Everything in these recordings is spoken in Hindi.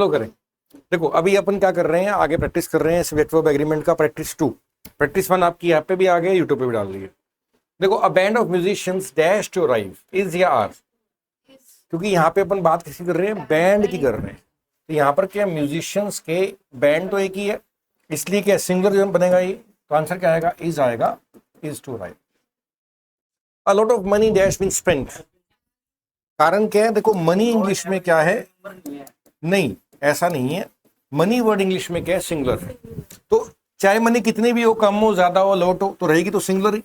फॉलो करें। देखो अभी अपन क्या कर रहे हैं, आगे प्रैक्टिस कर रहे हैं स्वेट वर्ब एग्रीमेंट का प्रैक्टिस 2। प्रैक्टिस 1 आपकी ऐप पे भी आ गया, यूट्यूब पे भी डाल दी है। देखो a band of musicians dash to arrive, is या आर, क्योंकि यहाँ पे अपन बात किसी कर रहे हैं, बैंड की कर रहे हैं। तो यहाँ पर क्या म्यूजिशियंस के बैंड तो एक ही है, इसलिए क्या सिंगुलर जब बनेगा ये, तो आंसर क्या आएगा, is to arrive. A lot of money dash been spent, कारण क्या है, देखो मनी इंग्लिश में क्या है, नहीं ऐसा नहीं है, मनी वर्ड इंग्लिश में क्या है, सिंगुलर है। तो चाहे मनी कितनी भी हो, कम हो, ज्यादा हो, लॉट हो, तो रहेगी तो सिंगुलर ही,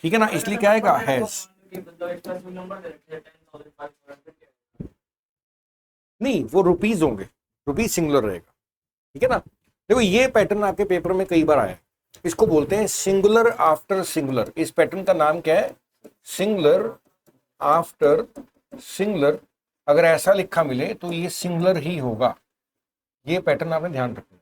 ठीक है ना, इसलिए क्या आएगा, हैज। नहीं वो रुपीज होंगे, रुपीज सिंगुलर रहेगा, ठीक है ना। देखो ये पैटर्न आपके पेपर में कई बार आया है, इसको बोलते हैं सिंगुलर आफ्टर सिंगुलर। इस पैटर्न का नाम क्या है, सिंगुलर आफ्टर सिंगुलर। अगर ऐसा लिखा मिले तो ये सिंगुलर ही होगा, ये पैटर्न आपने ध्यान रखना।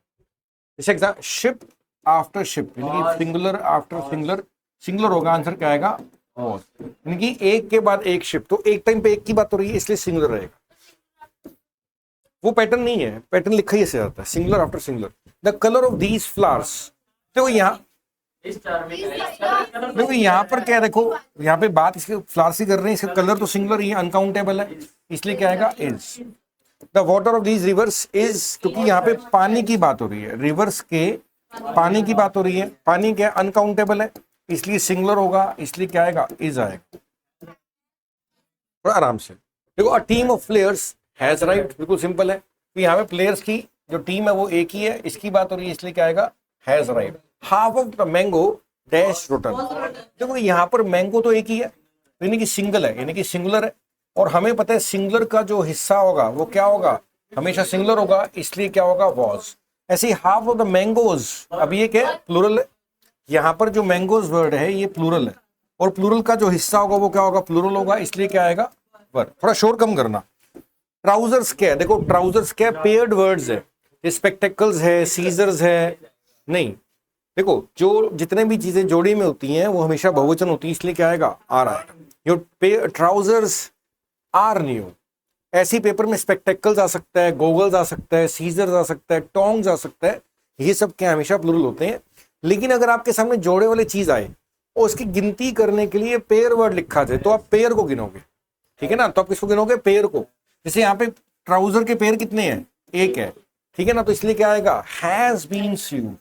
जैसे एग्जाम शिप आफ्टर शिप, यानी कि सिंगुलर आफ्टर सिंगुलर, सिंगुलर होगा, आंसर क्या आएगा, वॉज। यानी कि एक के बाद एक शिप, तो एक टाइम पे एक की बात हो रही है, इसलिए सिंगुलर रहेगा। वो पैटर्न नहीं है, पैटर्न लिखा ही ऐसे आता है, singular after singular. The colour of these flowers, देखो यहाँ, देखो यहाँ पर क्या है, देखो यहाँ पे बात इसके फ्लावर्स की कर रहे हैं, इसका कलर तो सिंगुलर ही है, अनकाउंटेबल है, इसलिए क्या आएगा, is. The water of these rivers is, क्योंकि यहाँ पे पानी की बात हो रही है, रिवर्स के पानी की बात हो रही है, पानी क्या अनकाउंटेबल है, इसलिए सिंगुलर होगा, इसलिए क्या आएगा, इज आएगा। थोड़ा आराम से देखो, a team of players has arrived, बिल्कुल सिंपल है, तो यहाँ पे प्लेयर्स की जो टीम है वो एक ही है, इसकी बात हो रही है, इसलिए क्या आएगा, has arrived. Half of the mango dash rotten, देखो यहाँ पर मैंगो तो एक ही है, यानी कि सिंगल है, यानी कि सिंगुलर है, और हमें पता है सिंगुलर का जो हिस्सा होगा वो क्या होगा, हमेशा सिंगुलर होगा, इसलिए क्या होगा, वॉज। ऐसे हाफ ऑफ द मैंगोज, अब ये क्या है, प्लूरल है, यहाँ पर जो मैंगोज वर्ड है ये प्लूरल है, और प्लूरल का जो हिस्सा होगा वो क्या होगा, प्लूरल होगा, इसलिए क्या आएगा, वर। थोड़ा शोर कम करना। ट्राउजर्स क्या है, देखो ट्राउजर्स क्या है, पेयर्ड वर्ड्स है, स्पेक्टेकल्स है, सीजर्स है, नहीं, देखो जो जितने भी चीजें जोड़ी में होती हैं वो हमेशा बहुवचन होती है, इसलिए क्या आएगा, आर आएगा। योर ट्राउजर्स आर न्यू, ऐसी पेपर में स्पेक्टेकल्स आ सकता है, गोगल्स आ सकता है, सीजर्स आ सकता है, टोंग्स आ सकता है, ये सब क्या हमेशा प्लूरल होते हैं। लेकिन अगर आपके सामने जोड़े वाली चीज आए और उसकी गिनती करने के लिए पेयर वर्ड लिखा जाए, तो आप पेयर को गिनोगे, ठीक है ना, तो आप किसको गिनोगे, पेयर को। जैसे यहाँ पे ट्राउजर के पेयर कितने हैं, एक है, ठीक है ना, तो इसलिए क्या आएगा, हैज बीन स्यूड।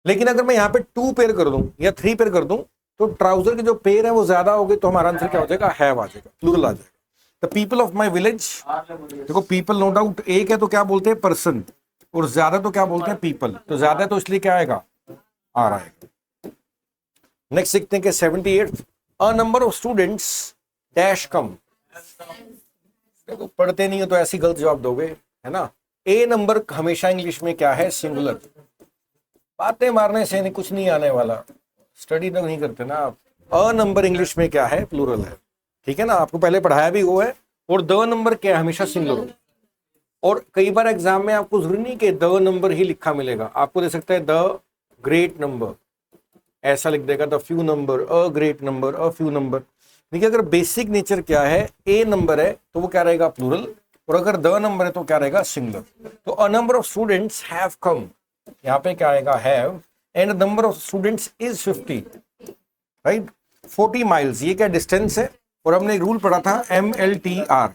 लेकिन अगर मैं यहाँ पे 2 पेयर कर दूं या 3 पेयर कर दूं, तो ट्राउजर के जो पेयर है वो ज्यादा हो गए, तो हमारा आंसर क्या हो जाएगा, हैव आ जाएगा, प्लूरल आ जाएगा। The people of my village, देखो पीपल नो डाउट एक है तो क्या बोलते हैं, पर्सन, और ज्यादा तो क्या बोलते हैं, पीपल, तो ज्यादा तो इसलिए क्या आएगा, आ रहा है। नेक्स्ट सीखते हैं कि 78th, a number of students dash come, देखो पढ़ते नहीं हो तो ऐसी गलत जवाब दोगे, है ना। ए नंबर हमेशा इंग्लिश में क्या है, सिंगुलर। बातें मारने से नहीं कुछ नहीं आने वाला, स्टडी तो नहीं करते ना आप। अ नंबर इंग्लिश में क्या है, प्लूरल है, ठीक है ना, आपको पहले पढ़ाया भी वो है। और द नंबर क्या है, हमेशा सिंगुलर हो। और कई बार एग्जाम में आपको जरूरी नहीं कि द नंबर ही लिखा मिलेगा, आपको दे सकता है द ग्रेट नंबर, ऐसा लिख देगा, the few number, a great number, a few number. देखिए अगर बेसिक नेचर क्या है, ए नंबर है तो वो क्या रहेगा, प्लूरल, और अगर द नंबर है तो क्या रहेगा, सिंगुलर। तो अ number of students have come, यहाँ पे क्या आएगा, have, and number of students is 50, right. 40 miles, ये क्या डिस्टेंस है, और हमने एक रूल पढ़ा था MLTR,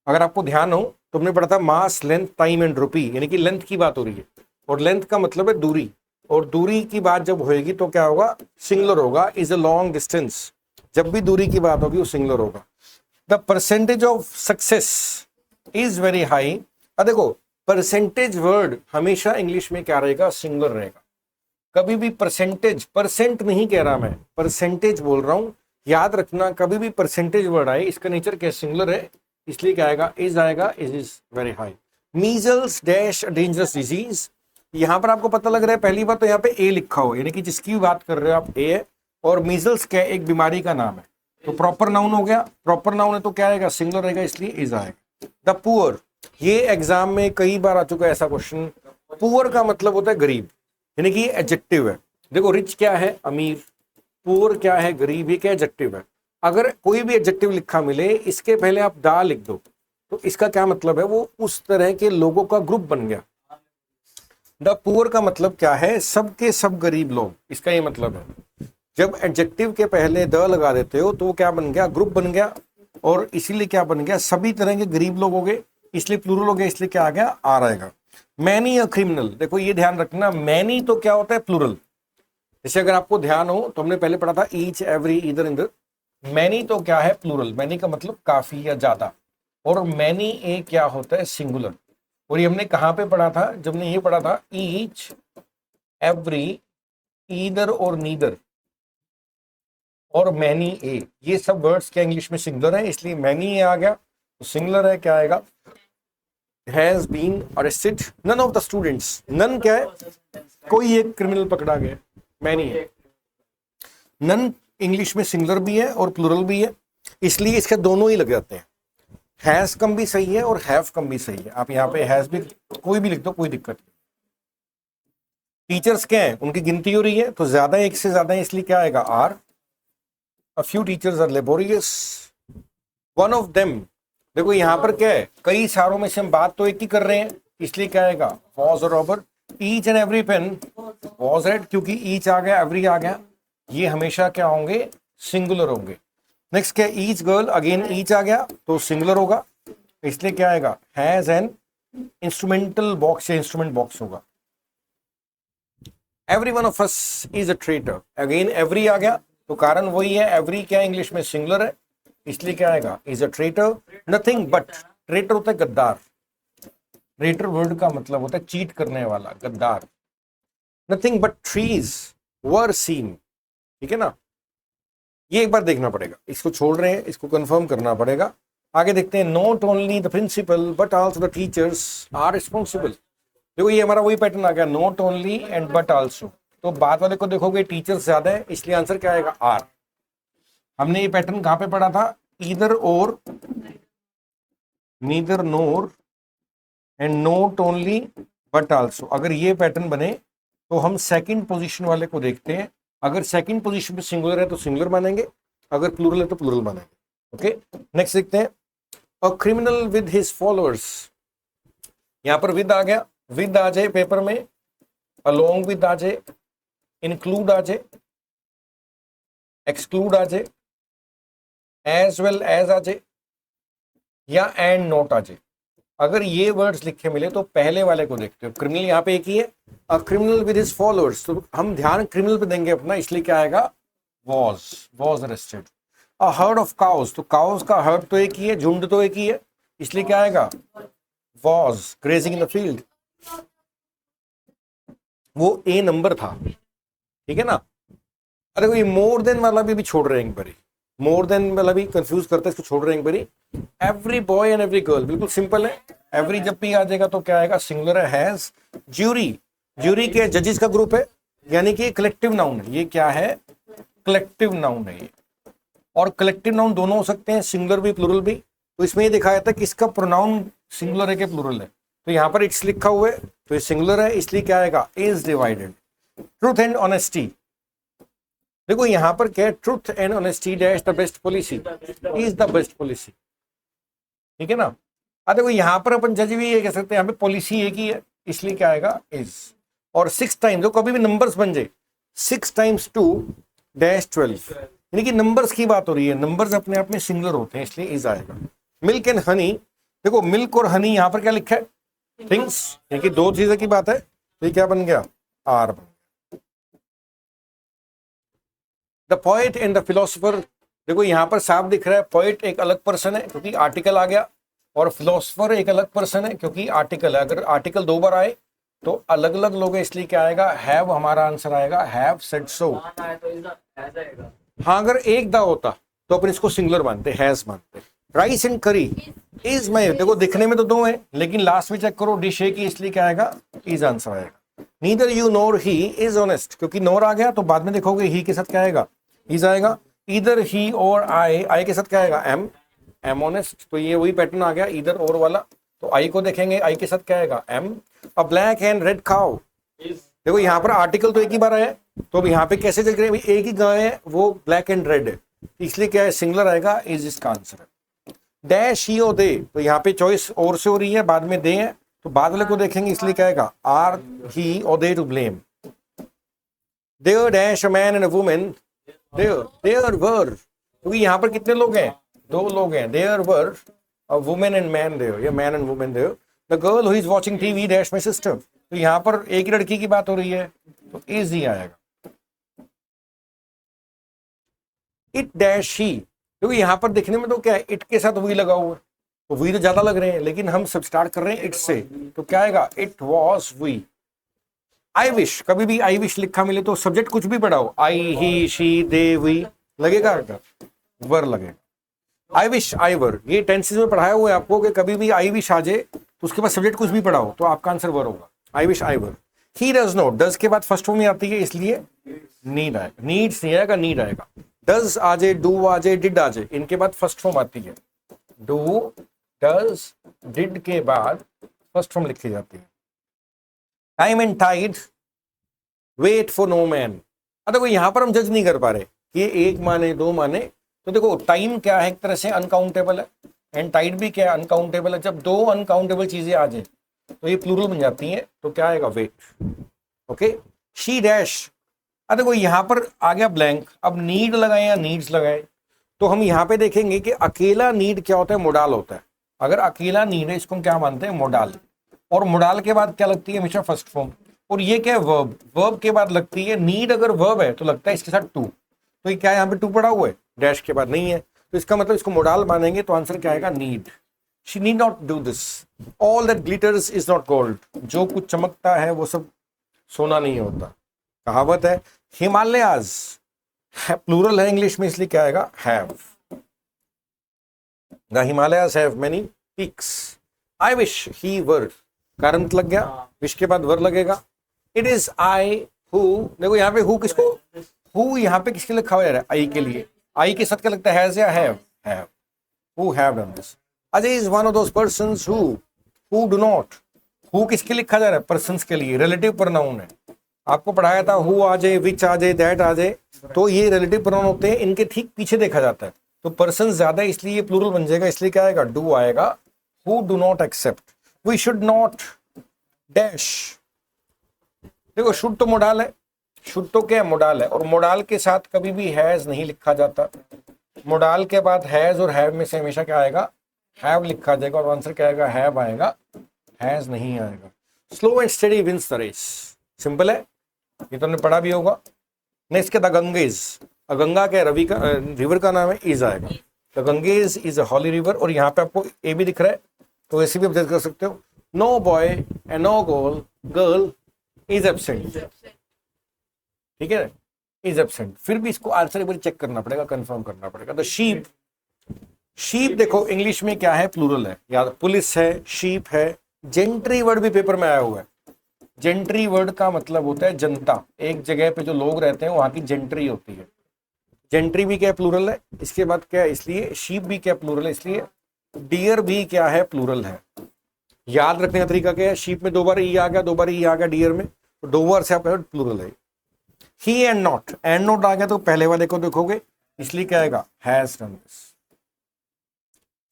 अगर आपको ध्यान हो तो हमने पढ़ा था मास, लेंथ, टाइम एंड रुपी, यानी कि लेंथ की बात हो रही है, और लेंथ का मतलब है दूरी, और दूरी की बात जब होएगी तो क्या होगा, सिंगुलर होगा, इज अ लॉन्ग डिस्टेंस, जब भी दूरी की बात होगी वो सिंगुलर होगा। The percentage of success is very high, देखो परसेंटेज वर्ड हमेशा इंग्लिश में क्या रहेगा, सिंगुलर रहेगा, कभी भी परसेंटेज, परसेंट नहीं कह रहा मैं, परसेंटेज बोल रहा हूं, याद रखना, कभी भी परसेंटेज वर्ड आए इसका नेचर क्या, सिंगुलर है, इसलिए क्या आएगा, इज आएगा, is very high. Measles dash dangerous disease, यहां पर आपको पता लग रहा है, पहली बार तो यहाँ पे ए लिखा हो, यानी कि जिसकी बात कर रहे हो आप ए है, और मीजल्स क्या एक बीमारी का नाम है, तो प्रॉपर नाउन हो गया, प्रॉपर नाउन है तो क्या आएगा, सिंगुलर रहेगा, इसलिए इज आएगा। द पुअर, ये एग्जाम में कई बार आ चुका है ऐसा क्वेश्चन, पुअर का मतलब होता है गरीब, यानी कि एडजेक्टिव है। देखो रिच क्या है, अमीर, पुअर क्या है, गरीब, ये क्या एडजेक्टिव है। अगर कोई भी एडजेक्टिव लिखा मिले, इसके पहले आप दा लिख दो, तो इसका क्या मतलब है, वो उस तरह के लोगों का ग्रुप बन गया। द पुअर का मतलब क्या है, सबके सब गरीब लोग, इसका ये मतलब है। जब एडजेक्टिव के पहले द लगा देते हो तो वो क्या बन गया, ग्रुप बन गया, और इसीलिए क्या बन गया, सभी तरह के गरीब लोग हो गए, इसलिए प्लूरल हो गया, इसलिए क्या आ गया, आर आएगा। मैनी अ क्रिमिनल, देखो ये ध्यान रखना, मैनी तो क्या होता है, प्लूरल। जैसे अगर आपको ध्यान हो तो हमने पहले पढ़ा था ईच, एवरी, ईदर, इन, मैनी तो क्या है, प्लूरल। मैनी का मतलब काफी या ज्यादा, और मैनी ए क्या होता है, सिंगुलर। और ये हमने कहाँ पे पढ़ा था, जब हमने ये पढ़ा था ईच, एवरी, ईदर और नीदर और मैनी ए, ये सब वर्ड्स क्या इंग्लिश में सिंगुलर है, इसलिए मैनी ए आ गया तो सिंगुलर है, क्या आएगा, has been arrested none of the students. None क्या है, कोई एक क्रिमिनल पकड़ा गया, मैनी है। नन इंग्लिश में सिंगुलर भी है और प्लूरल भी है, इसलिए इसके दोनों ही लग जाते हैं। हैज कम भी सही है और हैव कम भी सही है, आप यहाँ पे हैज भी कोई भी लिख दो, कोई दिक्कत नहीं। टीचर्स क्या है, उनकी गिनती हो रही है तो ज्यादा, एक से ज्यादा है, इसलिए क्या आएगा, are. A few teachers are laborious. One of them, देखो यहाँ पर क्या है, कई सारों में से हम बात तो एक ही कर रहे हैं, इसलिए क्या आएगा, was a robber. Each and every pen was read, क्योंकि each आ गया, every आ गया, ये हमेशा क्या होंगे, सिंगुलर होंगे। नेक्स्ट क्या, each girl, अगेन each आ गया तो सिंगुलर होगा, इसलिए क्या आएगा, has an instrumental box या इंस्ट्रूमेंट बॉक्स होगा। Every one of us is a traitor, again every आ गया तो कारण वही है, एवरी क्या इंग्लिश में सिंगुलर है, इसलिए क्या आएगा, is a traitor. Nothing but, traitor होता है गद्दार, ट्रेटर वर्ड का मतलब होता है चीट करने वाला, गद्दार। Nothing but trees were seen, ठीक है ना, ये एक बार देखना पड़ेगा, इसको छोड़ रहे हैं, इसको कंफर्म करना पड़ेगा। आगे देखते हैं, not only the principal but also the teachers are responsible. देखो ये हमारा वही पैटर्न आ गया, not only and but also, तो बाद वाले को देखोगे टीचर्स ज्यादा है, इसलिए आंसर क्या आएगा, आर। हमने ये पैटर्न कहां पे पढ़ा था, ईदर और, neither NOR, and not only but also. अगर ये पैटर्न बने तो हम सेकंड पोजीशन वाले को देखते हैं, अगर सेकंड पोजीशन पे सिंगुलर है तो सिंगुलर मानेंगे, अगर प्लूरल है तो प्लूरल मानेंगे। ओके, नेक्स्ट देखते हैं, a criminal with his followers. यहां पर विद आ गया, विद आ जाए पेपर में, अलोंग विद आ जाए, इंक्लूड आ जाए, एक्सक्लूड आ जाए, एज वेल एज आ जाए, या एंड नॉट आ जाए। अगर ये वर्ड्स लिखे मिले तो पहले वाले को देखते हो, क्रिमिनल यहाँ पे एक ही है, a criminal with his followers, तो हम ध्यान क्रिमिनल पे देंगे अपना, इसलिए क्या आएगा, was arrested. A herd of cows, तो काउस का हर्ड तो एक ही है, झुंड तो एक ही है, इसलिए क्या आएगा, was grazing in the field. वो ए नंबर था, ठीक है ना। अरे कोई मोर देन वाला भी छोड़ रहे हैं एक बारी, मोर देन वाला भी कंफ्यूज करता है, इसको छोड़ रहे हैं एक बारी। Every boy and every girl, बिल्कुल सिंपल है, एवरी जब भी आ जाएगा तो क्या आएगा, सिंगुलर है, हैज। ज्यूरी, ज्यूरी के जजेस का ग्रुप है, यानी कि कलेक्टिव नाउन है, ये क्या है, कलेक्टिव नाउन है ये, और कलेक्टिव नाउन दोनों हो सकते हैं, सिंगुलर भी प्लूरल भी। तो इसमें ये दिखाया था कि इसका प्रोनाउन सिंगुलर है कि प्लूरल है, तो यहाँ पर इट्स लिखा हुआ है तो ये सिंगुलर है, इसलिए क्या आएगा, is divided. Truth and honesty, देखो यहां पर क्या है, truth and honesty dash the best policy, is the best policy, ठीक है ना। अब देखो यहां पर अपन जज भी ये कह सकते हैं, यहाँ पे पॉलिसी एक ही है, इसलिए क्या आएगा, इज। और 6 टाइम्स, जो कभी भी नंबर्स बन जाए, 6 टाइम्स 2 डैश 12, यानी कि नंबर्स की बात हो रही है, नंबर्स अपने आप में सिंगुलर होते हैं, इसलिए इज आएगा। मिल्क एंड हनी, देखो मिल्क और हनी यहां पर क्या लिखा है, थिंग्स, यानी कि दो चीजों की बात है, तो ये क्या बन गया, are. The poet and the philosopher, देखो यहां पर साफ दिख रहा है, पोएट एक अलग पर्सन है क्योंकि आर्टिकल आ गया, और फिलोसोफर एक अलग पर्सन है क्योंकि आर्टिकल है। अगर आर्टिकल 2 बार आए तो अलग अलग लोग हैं, इसलिए क्या आएगा, हैव हमारा आंसर आएगा, हैव सेड सो। हाँ अगर एक दा होता तो अपन इसको सिंगुलर मानते, हैज मानते। राइस एंड करी, इज में देखो दिखने में तो 2 है, लेकिन लास्ट में चेक करो डिश है की, इसलिए क्या आएगा, इज आंसर आएगा। Neither you NOR he is honest, क्योंकि नोर आ गया तो बाद में देखोगे ही के साथ क्या आएगा, इज आएगा। इधर ही और आई के साथ क्या आएगा, एम ऑनेस्ट, तो ये वही पैटर्न आ गया इधर और वाला, तो आई को देखेंगे, आई के साथ क्या आएगा, am. A black and red cow, देखो यहाँ पर आर्टिकल तो एक ही बार आया, तो अब यहाँ पे कैसे देख रहे हैं, एक ही गाय है, वो ब्लैक एंड रेड है, इसलिए क्या है, सिंगुलर आएगा, इज इसका आंसर है। डैश ही और दे, तो यहाँ पे चॉइस और से हो रही है, बाद में दे है, तो बाद वाले को देखेंगे, इसलिए क्या आएगा, आर ही और they to blame. There dash a man and a woman, there were, क्योंकि यहाँ पर कितने लोग हैं, दो लोग हैं, there were a woman and man there, या man and woman there, the girl who is watching TV dash my sister, तो यहाँ पर एक ही लड़की की बात हो रही है, तो इज ही आएगा। इट डैश ही, क्योंकि यहाँ पर देखने में तो क्या है, इट के साथ वी लगा हुआ है, तो वी तो ज्यादा लग रहे हैं, लेकिन हम सब स्टार्ट कर रहे हैं इट से, तो क्या आएगा, it was we. I wish, कभी भी आई विश लिखा मिले तो सब्जेक्ट कुछ भी पढ़ाओ, आई ही शी दे वी, लगेगा वर लगेगा। आई विश आई वर, ये टेंसेस में पढ़ाया हुआ है आपको कि कभी भी आई विश आ जाए तो उसके बाद सब्जेक्ट कुछ भी पढ़ाओ तो आपका आंसर वर होगा, I wish I were. He does not, does के बाद फर्स्ट फॉर्म में आती है, इसलिए नीड आएगा, नीड्स नहीं आएगा, नीड आएगा। डज आ जाए, डू आ जाए, डिड आ जाए, इनके बाद फर्स्ट फॉर्म आती है, डू डज डिड के बाद फर्स्ट फॉर्म लिखी जाती है। Time and tide wait for no man, अब देखो यहां पर हम जज नहीं कर पा रहे कि ये एक माने दो माने, तो देखो टाइम क्या है, एक तरह से अनकाउंटेबल है, एंड टाइड भी क्या है, अनकाउंटेबल है। जब दो अनकाउंटेबल चीजें आ जाए तो ये प्लूरल बन जाती हैं, तो क्या आएगा, वेट। ओके, शी डैश, अब देखो यहां पर आ गया ब्लैंक, अब नीड लगाए या नीड्स लगाए, तो हम यहाँ पे देखेंगे कि अकेला नीड क्या होता है, मोडाल होता है। अगर अकेला नीड है, इसको हम क्या मानते हैं, मोडाल, और मोडाल के बाद क्या लगती है, हमेशा फर्स्ट फॉर्म, और ये क्या है, वर्ब, वर्ब के बाद लगती है नीड, अगर वर्ब है तो लगता है इसके साथ टू, तो ये क्या है, यहाँ पे टू पड़ा हुआ है, डैश के बाद नहीं है, तो इसका मतलब इसको मोडाल मानेंगे, तो आंसर क्या आएगा, need. She need not do this, all that glitters is not gold, जो कुछ चमकता है वो सब सोना नहीं होता। कहावत है। हिमालयाज, प्लूरल है इंग्लिश में, इसलिए क्या आएगा, have. The Himalayas have many peaks. I wish he were, कारण लग गया, विश के बाद वर लगेगा। इट इज आई हु, देखो यहाँ पे हु किसको, हु यहाँ पे किसके लिखा हुआ है, आई के लिए, आई के साथ क्या लगता है, हैज या have, have, who have done this. Ajay is one of those persons who do not, who किसके लिखा जा रहा है, पर्संस के लिए, रिलेटिव प्रोनाउन है। आपको पढ़ाया था हु आ जाए, विच आ जाए, दैट आ जाए, तो ये रिलेटिव प्रोनाउन होते हैं, इनके ठीक पीछे देखा जाता है, तो पर्सन ज्यादा इसलिए ये प्लूरल बन जाएगा, इसलिए क्या आएगा, डू आएगा। Who do not accept, we should not dash, देखो शुड तो मोडाल है, शुड तो क्या है, मोडाल है, और मोडाल के साथ कभी भी हैज नहीं लिखा जाता, मोडाल के बाद हैज और हैव में से हमेशा क्या आएगा, हैव लिखा जाएगा, और आंसर क्या आएगा, हैव आएगा, हैज नहीं आएगा। Slow and steady wins the race, simple है, ये तो हमने पढ़ा भी होगा। नेक्स्ट क्या, द गंगेज, गंगा क्या रवि का रिवर का नाम है, इज आएगा, the Ganges is a holy river, और यहाँ पे आपको ए भी दिख रहा है, तो ऐसे भी आप जज कर सकते हो। No boy and no girl is absent, ठीक है, इज एब्सेंट, फिर भी इसको आंसर एक बार चेक करना पड़ेगा, कंफर्म करना पड़ेगा। द शीप, शीप देखो इंग्लिश में क्या है, प्लूरल है, या पुलिस है, शीप है। जेंट्री वर्ड भी पेपर में आया हुआ है, जेंट्री वर्ड का मतलब होता है जनता, एक जगह पे जो लोग रहते हैं वहां की जेंट्री होती है, जेंट्री भी क्या प्लूरल है। इसके बाद क्या है, इसलिए शीप भी क्या प्लूरल है, इसलिए डियर भी क्या है, प्लूरल है। याद रखने का तरीका क्या है, शीप में दो बार ई आ गया, दो बार ई आ गया, डियर में तो दो बार से आपका प्लूरल है। He and not, and not आ गया तो पहले वाले को देखोगे, इसलिए क्या आएगा, has done this.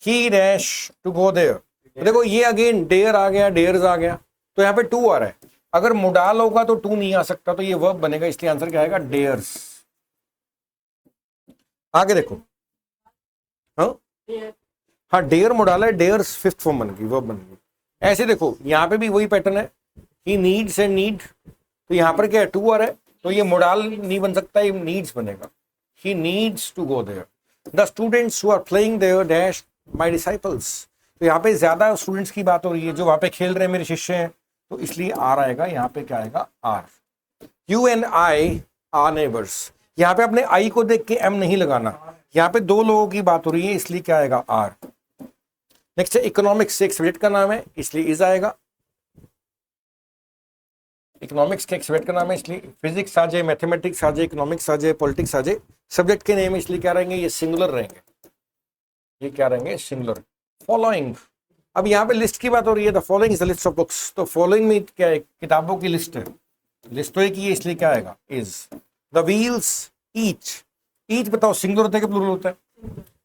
He dash to go there, देखो ये अगेन डेयर आ गया, डेयर्स आ गया, तो यहाँ पे टू आ रहा है, अगर मोडाल होगा तो टू नहीं आ सकता, तो ये वर्ब बनेगा, इसलिए आंसर क्या आएगा, डेयर्स। आगे देखो, हाँ डेयर मोडाल है, डेयर्स फिफ्थ फॉर्म बन गई, वर्ब बन गई। ऐसे देखो यहाँ पे भी वही पैटर्न है, ही नीड्स एंड नीड, तो यहाँ पर क्या है, टू आ रहा है, तो ये मोडाल नहीं बन सकता, ये नीड्स बनेगा, he needs to go there. The students who are playing there dash my disciples, तो यहाँ पे ज्यादा स्टूडेंट्स की बात हो रही है, जो वहां पे खेल रहे हैं मेरे शिष्य हैं, तो इसलिए आर आएगा, यहाँ पे क्या आएगा, are. You and I are neighbours, यहाँ पे अपने आई को देख के एम नहीं लगाना, यहाँ पे दो लोगों की बात हो रही है, इसलिए क्या आएगा, आर। नेक्स्ट है इकोनॉमिक्स, एक सब्जेक्ट का नाम है, इसलिए इज आएगा, इकोनॉमिक्स के एक सब्जेक्ट का नाम है, इसलिए फिजिक्स आ जाए, मैथमेटिक्स आ जाए, इकोनॉमिक्स आ जाए, पॉलिटिक्स आ जाए, सब्जेक्ट के नेम इसलिए क्या रहेंगे, ये सिंगुलर रहेंगे, ये क्या रहेंगे, सिंगुलर। फॉलोइंग, अब यहाँ पे लिस्ट की बात हो रही है, the following is the list of books, तो फॉलोइंग में क्या है, किताबों की लिस्ट है, लिस्ट तो एक ही है, इसलिए क्या आएगा, is. The wheels each, each बताओ सिंगुलर होता है कि प्लूरल होता है,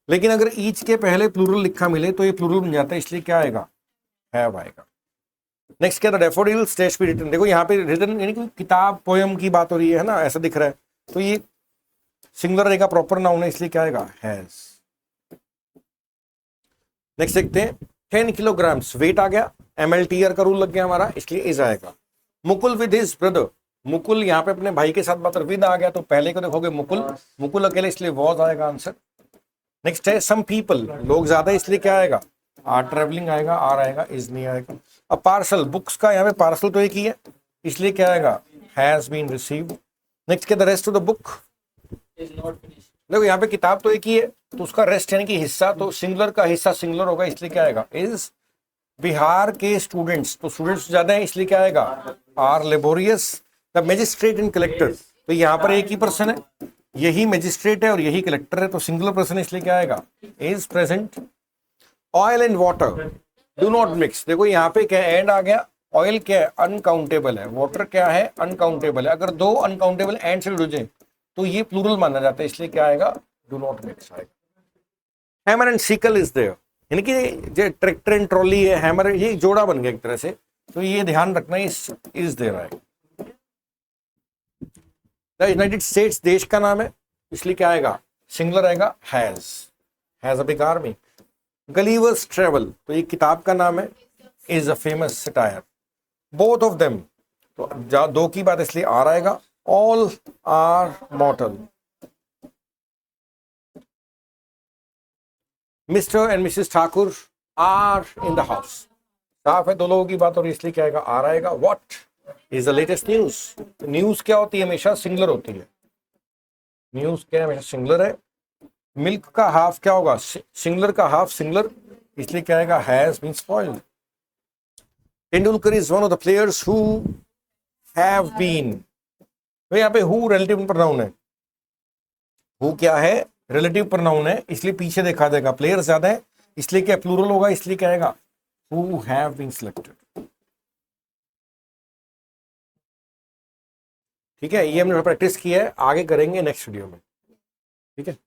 लेकिन अगर ईच के पहले प्लूरल लिखा मिले तो ये प्लूरल बन जाता है, इसलिए क्या आएगा, हैव आएगा। नेक्स्ट क्या था, डैफोडिल स्टेज पे रिटन। देखो यहाँ पे रिटन यानी कि किताब पोयम की बात हो रही है ना, ऐसा दिख रहा है, तो ये सिंगुलर रहेगा, प्रॉपर नाउन है, इसलिए क्या आएगा, हैज। नेक्स्ट देखते हैं 10 किलोग्राम्स वेट आ गया, MLTR का रूल लग गया हमारा, इसलिए इज आएगा। Mukul with his brother, Mukul यहाँ पे अपने भाई के साथ बात, विद आ गया तो पहले को देखोगे मुकुल, मुकुल अकेले, इसलिए वॉज आएगा आंसर। नेक्स्ट है सम पीपल, लोग ज्यादा, इसलिए क्या आएगा, आर ट्रेवलिंग आएगा, आर आएगा, इज नहीं आएगा। अब पार्सल, बुक्स का यहाँ पे पार्सल तो एक ही है, इसलिए क्या आएगा, हैज बीन रिसीव्ड। नेक्स्ट क्या, the rest of the book, देखो यहाँ पे किताब तो एक ही है, तो उसका रेस्ट यानी कि हिस्सा, तो सिंगुलर का हिस्सा सिंगुलर होगा, इसलिए क्या आएगा, इज। बिहार के स्टूडेंट्स, तो स्टूडेंट्स ज्यादा है, इसलिए क्या आएगा, are laborious. The magistrate and collector, तो यहाँ पर एक ही पर्सन है, यही मजिस्ट्रेट है और यही कलेक्टर है, तो सिंगुलर पर्सन, इसलिए क्या आएगा, is present. Oil and water do not mix, देखो यहाँ पे क्या एंड आ गया, ऑयल क्या है, अनकाउंटेबल है, वाटर क्या है, अनकाउंटेबल है, अगर दो अनकाउंटेबल एंड से जुड़ जाए तो ये प्लूरल माना जाता है, इसलिए क्या आएगा, डू नॉट मिक्स आएगा। Hammer and sickle is there, यानी कि जो ट्रैक्टर एंड ट्रॉली है, हैमर, ये जोड़ा बन गया एक तरह से, तो ये ध्यान रखना, इज देयर आएगा। द यूनाइटेड स्टेट्स देश का नाम है, इसलिए क्या आएगा, सिंगुलर आएगा, has a big army. Gulliver's travel, तो ये किताब का नाम है, is a famous satire. Both of them, तो दो की बात, इसलिए आर आएगा। All are mortal. Mister and missus Thakur are in the house, साफ है, दो लोगों की बात, और इसलिए क्या आएगा, आर आएगा। What is the latest news, news क्या होती है, हमेशा सिंगुलर होती है, न्यूज क्या है, हमेशा सिंगुलर है। मिल्क का हाफ क्या होगा, सिंगुलर का हाफ सिंगुलर, इसलिए क्या आएगा, has been spoiled. Tendulkar is one of the players who have been, तो यहाँ पे हु रिलेटिव प्रोनाउन है, हु क्या है, रिलेटिव प्रोनाउन है, इसलिए पीछे देखा जाएगा, प्लेयर ज्यादा है, इसलिए क्या प्लूरल होगा, इसलिए क्या आएगा, हु हैव बीन सिलेक्टेड। ठीक है, ये हमने प्रैक्टिस किया है, आगे करेंगे नेक्स्ट वीडियो में, ठीक है।